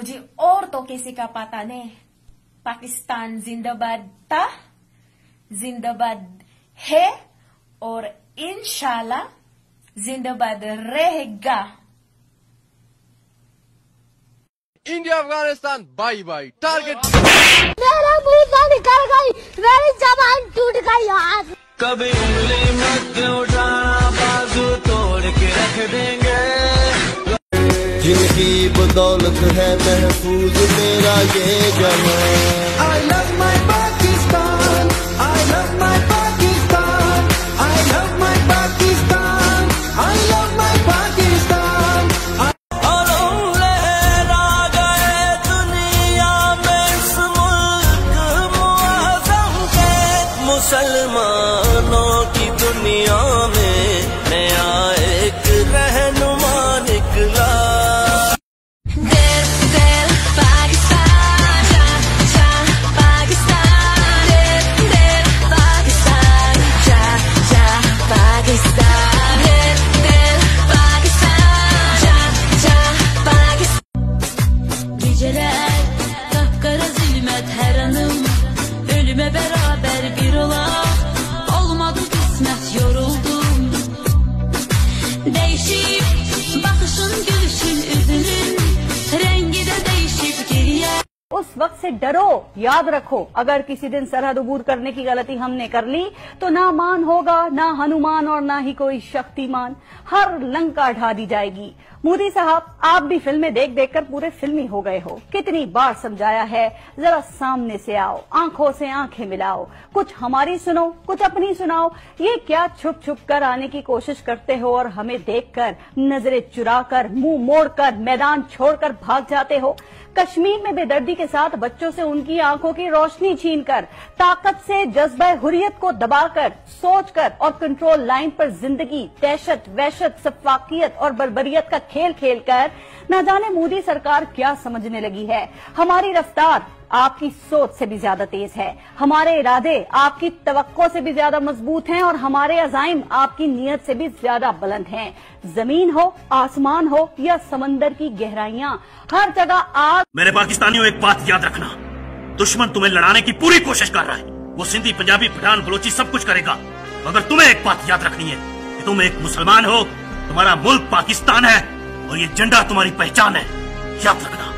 मुझे और तो किसी का पता नहीं। पाकिस्तान जिंदाबाद था, जिंदाबाद है और इंशाल्लाह जिंदाबाद रहेगा। India Afghanistan by by target. मेरा मुंह निकल गई, मेरी जबान टूट गई यार। कभी उंगली मत उठाना, बाजू तोड़ के रख देंगे। जिनकी बदौलत है महफूज मेरा ये जहां। I love my Pakistan, I love my Pakistan, I love my Pakistan, I love my Pakistan। और लहरा गए दुनिया में इस मुल्क मुअज़्ज़म के, मुसलमानों की दुनिया में नया एक रहनुमा निकला। Geceler kapkara zulmet her anım, ölüme beraber bir ola. Olmadı kısmet, yoruldum. Değişip bakışın, gülüşün, üzünün rengi de değişip geriye. उस वक्त से डरो। याद रखो, अगर किसी दिन सरहद अबूर करने की गलती हमने कर ली तो ना मान होगा, ना हनुमान और ना ही कोई शक्तिमान। हर लंका ढा दी जाएगी। मोदी साहब, आप भी फिल्में देख देखकर पूरे फिल्मी हो गए हो। कितनी बार समझाया है, जरा सामने से आओ, आंखों से आंखें मिलाओ, कुछ हमारी सुनो, कुछ अपनी सुनाओ। ये क्या छुप छुप कर आने की कोशिश करते हो और हमें देखकर नजरें चुराकर, मुंह मोड़कर, मैदान छोड़कर भाग जाते हो। कश्मीर में बेदर्दी के साथ बच्चों से उनकी आंखों की रोशनी छीनकर, ताकत से जज्बा हुर्रियत को दबाकर, सोचकर और कंट्रोल लाइन पर जिंदगी, दहशत, वहशत, सफाकियत और बर्बरियत का खेल खेलकर न जाने मोदी सरकार क्या समझने लगी है। हमारी रफ्तार आपकी सोच से भी ज्यादा तेज है, हमारे इरादे आपकी तवक्को से भी ज्यादा मजबूत हैं और हमारे अज़ाइम आपकी नीयत से भी ज्यादा बुलंद हैं। जमीन हो, आसमान हो या समंदर की गहराइयां, हर जगह आग। मेरे पाकिस्तानियों, एक बात याद रखना, दुश्मन तुम्हें लड़ाने की पूरी कोशिश कर रहा है। वो सिंधी, पंजाबी, पठान, बलोची सब कुछ करेगा, मगर तुम्हें एक बात याद रखनी है कि तुम एक मुसलमान हो, तुम्हारा मुल्क पाकिस्तान है और ये झंडा तुम्हारी पहचान है। याद रखना।